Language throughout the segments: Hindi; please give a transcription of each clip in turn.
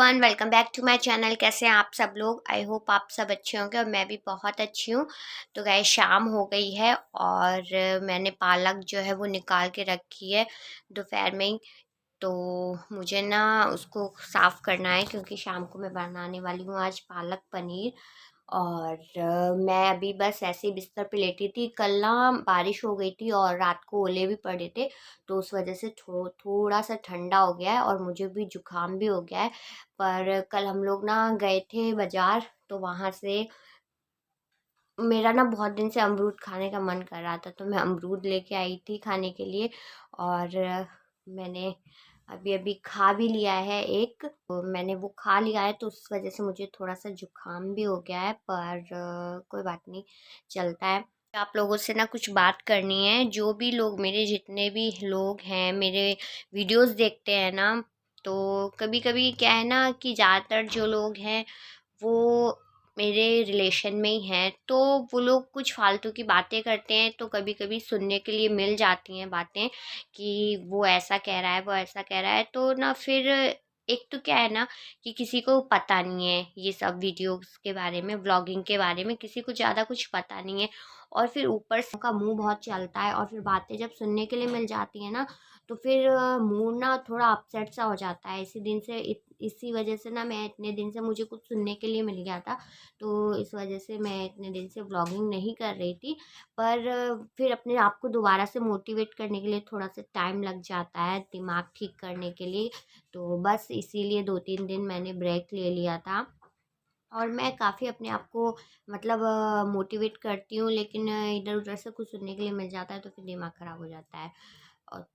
Everyone, welcome back to my channel. कैसे हैं आप सब लोग? आई होप आप सब अच्छे होंगे और मैं भी बहुत अच्छी हूँ। तो गाइस, शाम हो गई है और मैंने पालक जो है वो निकाल के रखी है दोपहर में ही। तो मुझे ना उसको साफ़ करना है क्योंकि शाम को मैं बनाने वाली हूँ आज पालक पनीर। और मैं अभी बस ऐसे ही बिस्तर पे लेटी थी। कल ना बारिश हो गई थी और रात को ओले भी पड़े थे, तो उस वजह से थोड़ा सा ठंडा हो गया है और मुझे भी जुकाम भी हो गया है। पर कल हम लोग ना गए थे बाज़ार, तो वहाँ से मेरा ना बहुत दिन से अमरूद खाने का मन कर रहा था, तो मैं अमरूद लेके आई थी खाने के लिए। और मैंने अभी अभी खा भी लिया है एक। तो मैंने वो खा लिया है, तो उस वजह से मुझे थोड़ा सा जुकाम भी हो गया है, पर कोई बात नहीं, चलता है। आप लोगों से ना कुछ बात करनी है। जो भी लोग, मेरे जितने भी लोग हैं, मेरे वीडियोस देखते हैं ना, तो कभी कभी क्या है ना कि ज़्यादातर जो लोग हैं वो मेरे रिलेशन में ही हैं, तो वो लोग कुछ फालतू की बातें करते हैं, तो कभी कभी सुनने के लिए मिल जाती हैं बातें कि वो ऐसा कह रहा है, वो ऐसा कह रहा है। तो ना फिर एक तो क्या है ना कि किसी को पता नहीं है ये सब वीडियोस के बारे में, व्लॉगिंग के बारे में किसी को ज़्यादा कुछ पता नहीं है। और फिर ऊपर से उनका मुंह बहुत चलता है और फिर बातें जब सुनने के लिए मिल जाती हैं ना, तो फिर मूड ना थोड़ा अपसेट सा हो जाता है। इसी वजह से ना मैं इतने दिन से, मुझे कुछ सुनने के लिए मिल गया था, तो इस वजह से मैं इतने दिन से व्लॉगिंग नहीं कर रही थी। पर फिर अपने आप को दोबारा से मोटिवेट करने के लिए थोड़ा सा टाइम लग जाता है, दिमाग ठीक करने के लिए। तो बस इसीलिए 2-3 दिन मैंने ब्रेक ले लिया था। और मैं काफ़ी अपने आप को मतलब मोटिवेट करती हूँ, लेकिन इधर-उधर से कुछ सुनने के लिए मिल जाता है, तो फिर दिमाग ख़राब हो जाता है। और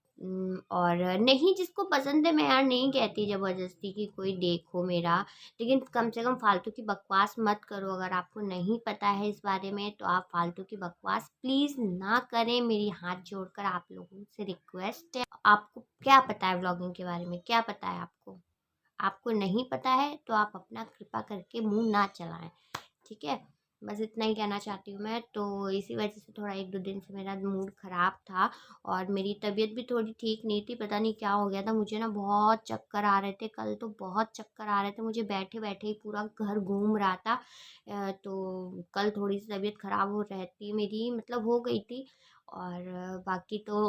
और नहीं, जिसको पसंद है, मैं यार नहीं कहती ज़बरदस्ती कि कोई देखो मेरा, लेकिन कम से कम फालतू की बकवास मत करो। अगर आपको नहीं पता है इस बारे में, तो आप फालतू की बकवास प्लीज़ ना करें। मेरी हाथ जोड़कर आप लोगों से रिक्वेस्ट है। आपको क्या पता है व्लॉगिंग के बारे में? क्या पता है आपको? आपको नहीं पता है तो आप अपना कृपा करके मुँह ना चलाएँ, ठीक है? बस इतना ही कहना चाहती हूँ मैं। तो इसी वजह से थोड़ा 1-2 दिन से मेरा मूड ख़राब था और मेरी तबीयत भी थोड़ी ठीक नहीं थी। पता नहीं क्या हो गया था, मुझे ना बहुत चक्कर आ रहे थे। कल तो बहुत चक्कर आ रहे थे मुझे, बैठे-बैठे ही पूरा घर घूम रहा था। तो कल थोड़ी-सी तबीयत ख़राब हो रहती मेरी, मतलब हो गई थी। और बाकी तो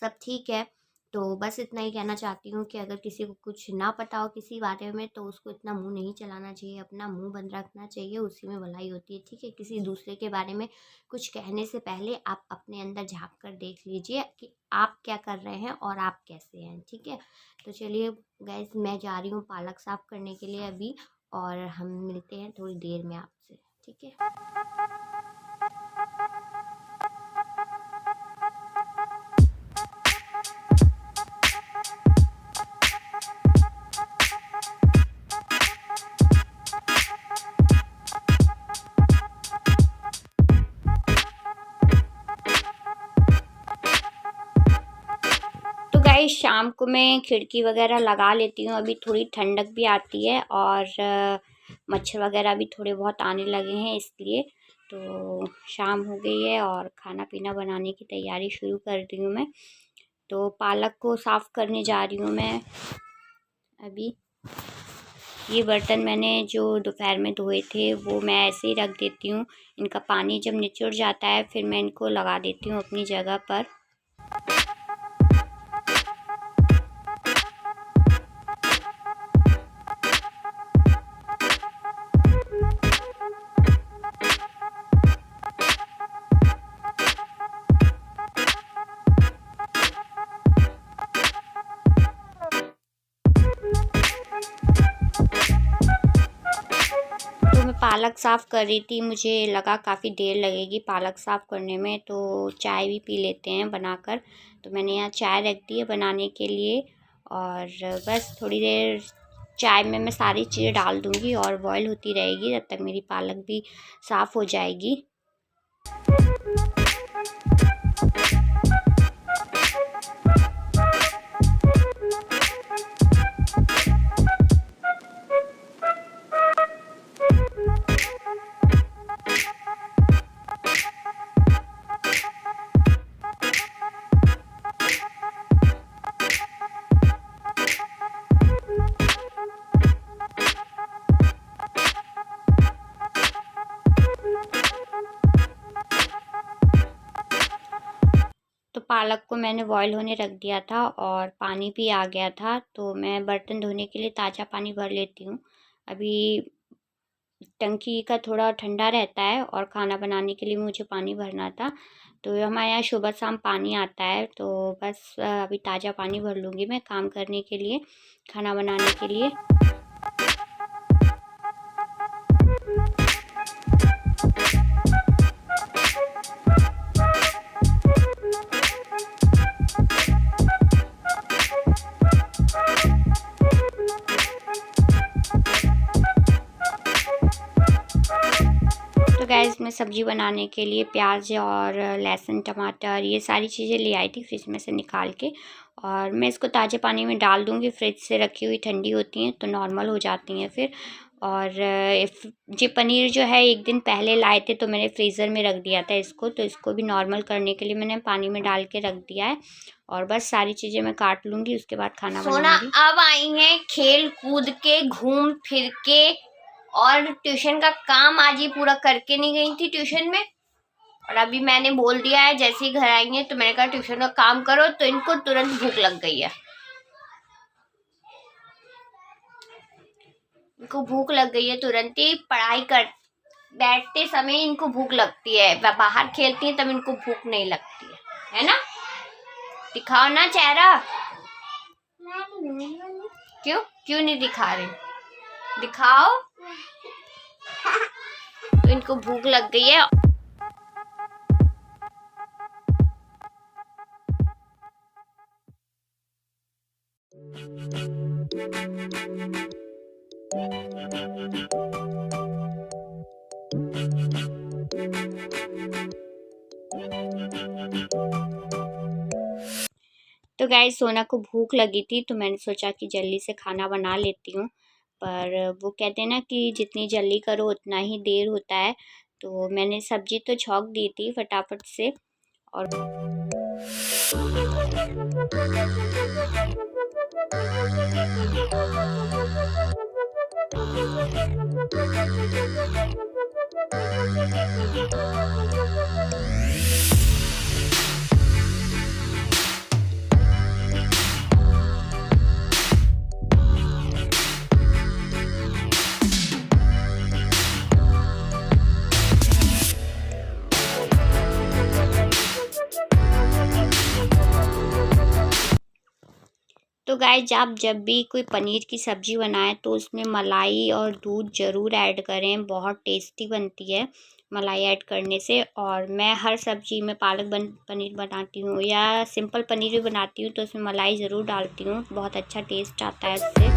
सब ठीक है। तो बस इतना ही कहना चाहती हूँ कि अगर किसी को कुछ ना पता हो किसी बारे में, तो उसको इतना मुँह नहीं चलाना चाहिए, अपना मुँह बंद रखना चाहिए, उसी में भलाई होती है, ठीक है? किसी दूसरे के बारे में कुछ कहने से पहले आप अपने अंदर झाँक कर देख लीजिए कि आप क्या कर रहे हैं और आप कैसे हैं, ठीक है? तो चलिए गाइज़, मैं जा रही हूँ पालक साफ़ करने के लिए अभी, और हम मिलते हैं थोड़ी देर में आपसे, ठीक है? तो गाइस, शाम को मैं खिड़की वगैरह लगा लेती हूँ, अभी थोड़ी ठंडक भी आती है और मच्छर वगैरह भी थोड़े बहुत आने लगे हैं, इसलिए। तो शाम हो गई है और खाना पीना बनाने की तैयारी शुरू कर दी हूँ मैं। तो पालक को साफ़ करने जा रही हूँ मैं अभी। ये बर्तन मैंने जो दोपहर में धोए थे, वो मैं ऐसे ही रख देती हूँ। इनका पानी जब निचुड़ जाता है, फिर मैं इनको लगा देती हूँ अपनी जगह पर। तो मैं पालक साफ़ कर रही थी, मुझे लगा काफ़ी देर लगेगी पालक साफ़ करने में, तो चाय भी पी लेते हैं बनाकर। तो मैंने यहाँ चाय रख दी है बनाने के लिए, और बस थोड़ी देर चाय में मैं सारी चीज़ें डाल दूँगी और बॉयल होती रहेगी, तब तक मेरी पालक भी साफ़ हो जाएगी। पालक को मैंने बॉईल होने रख दिया था और पानी भी आ गया था, तो मैं बर्तन धोने के लिए ताज़ा पानी भर लेती हूँ। अभी टंकी का थोड़ा ठंडा रहता है और खाना बनाने के लिए मुझे पानी भरना था, तो हमारे यहाँ सुबह शाम पानी आता है, तो बस अभी ताज़ा पानी भर लूँगी मैं काम करने के लिए, खाना बनाने के लिए। तो गैस मैं सब्ज़ी बनाने के लिए प्याज और लहसुन टमाटर ये सारी चीज़ें ले आई थी फ्रिज में से निकाल के, और मैं इसको ताज़े पानी में डाल दूँगी। फ्रिज से रखी हुई ठंडी होती हैं तो नॉर्मल हो जाती हैं फिर। और ये पनीर जो है एक दिन पहले लाए थे तो मैंने फ्रीज़र में रख दिया था इसको, तो इसको भी नॉर्मल करने के लिए मैंने पानी में डाल के रख दिया है। और बस सारी चीज़ें मैं काट लूँगी, उसके बाद खाना बनाऊँगी। सोना अब आई हैं खेल कूद के, घूम फिर के, और ट्यूशन का काम आज ही पूरा करके नहीं गई थी ट्यूशन में। और अभी मैंने बोल दिया है जैसे ही घर आई है तो मैंने कहा ट्यूशन का काम करो, तो इनको तुरंत भूख लग गई है। इनको भूख लग गई है, तुरंत ही पढ़ाई कर बैठते समय इनको भूख लगती है, बाहर खेलती है तब इनको भूख नहीं लगती है ना? दिखाओ ना चेहरा। क्यों क्यों नहीं दिखा रहे? दिखाओ। तो इनको भूख लग गई है। तो गाइस सोना को भूख लगी थी तो मैंने सोचा कि जल्दी से खाना बना लेती हूँ, पर वो कहते हैं ना कि जितनी जल्दी करो उतना ही देर होता है। तो मैंने सब्जी तो छौंक दी थी फटाफट से। और तो गाइस आप जब भी कोई पनीर की सब्ज़ी बनाएं तो उसमें मलाई और दूध ज़रूर ऐड करें, बहुत टेस्टी बनती है मलाई ऐड करने से। और मैं हर सब्ज़ी में पनीर बनाती हूँ या सिंपल पनीर भी बनाती हूँ तो उसमें मलाई ज़रूर डालती हूँ, बहुत अच्छा टेस्ट आता है उससे।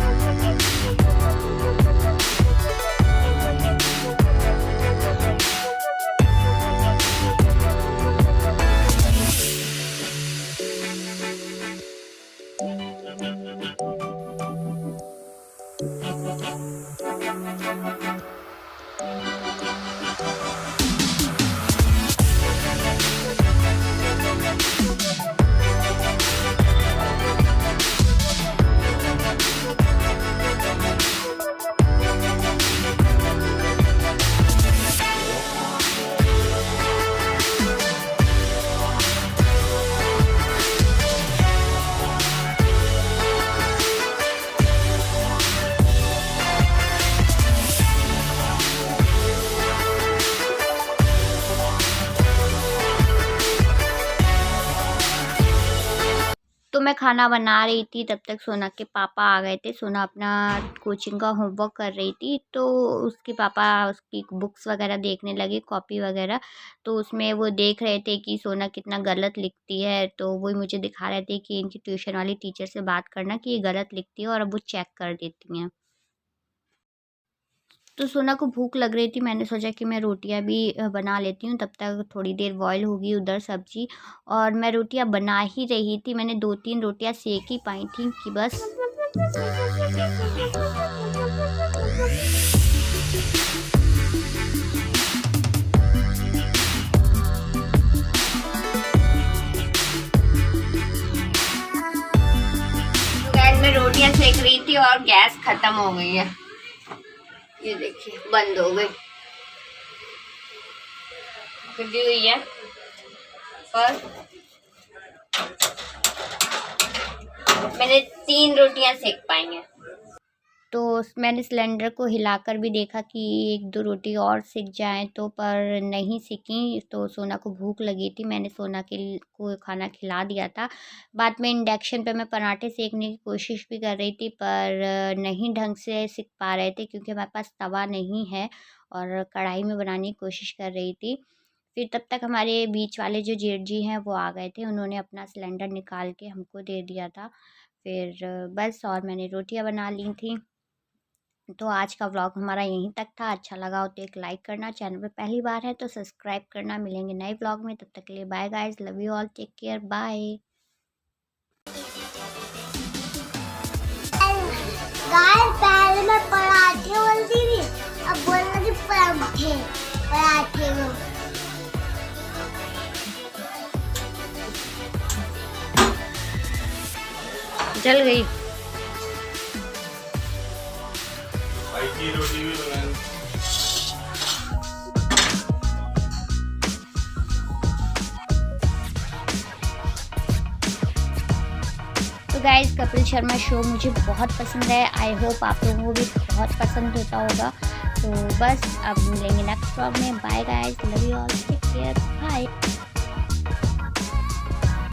तो मैं खाना बना रही थी तब तक सोना के पापा आ गए थे। सोना अपना कोचिंग का होमवर्क कर रही थी तो उसके पापा उसकी बुक्स वगैरह देखने लगे, कॉपी वगैरह। तो उसमें वो देख रहे थे कि सोना कितना गलत लिखती है, तो वही मुझे दिखा रहे थे कि इनकी ट्यूशन वाली टीचर से बात करना कि ये गलत लिखती है, और अब वो चेक कर देती हैं। तो सोना को भूख लग रही थी, मैंने सोचा कि मैं रोटियां भी बना लेती हूँ, तब तक थोड़ी देर बॉईल होगी उधर सब्जी। और मैं रोटियां बना ही रही थी, मैंने 2-3 रोटियां सेक ही पाई थी कि बस। तो गैस में रोटियां सेक रही थी और गैस खत्म हो गई है, ये देखिए बंद हो गई, खुली हुई है। पर मैंने 3 रोटियां सेक पाई हैं। तो मैंने सिलेंडर को हिलाकर भी देखा कि 1-2 रोटी और सिक जाएं तो, पर नहीं सिकी। तो सोना को भूख लगी थी, मैंने सोना को खाना खिला दिया था। बाद में इंडक्शन पे मैं पराठे सेकने की कोशिश भी कर रही थी, पर नहीं ढंग से सिक पा रहे थे क्योंकि हमारे पास तवा नहीं है और कढ़ाई में बनाने की कोशिश कर रही थी। फिर तब तक हमारे बीच वाले जो जेठ जी हैं वो आ गए थे, उन्होंने अपना सिलेंडर निकाल के हमको दे दिया था। फिर बस और मैंने रोटियां बना ली थी। तो आज का व्लॉग हमारा यहीं तक था। अच्छा लगा हो तो एक लाइक करना, चैनल पे पहली बार है तो सब्सक्राइब करना। मिलेंगे नए व्लॉग में, तब तक के लिए bye guys, love you all, take care, bye. पहले मैं पराठे बोलती थी, अब बोलना कि पराठे पराठे जल गई। की रोटी भी तो गाइस, कपिल शर्मा शो मुझे बहुत पसंद है। आई होप आप लोगों को भी बहुत पसंद होता होगा। तो बस अब मिलेंगे नेक्स्ट व्लॉग में। Bye guys, love you all, take care, bye.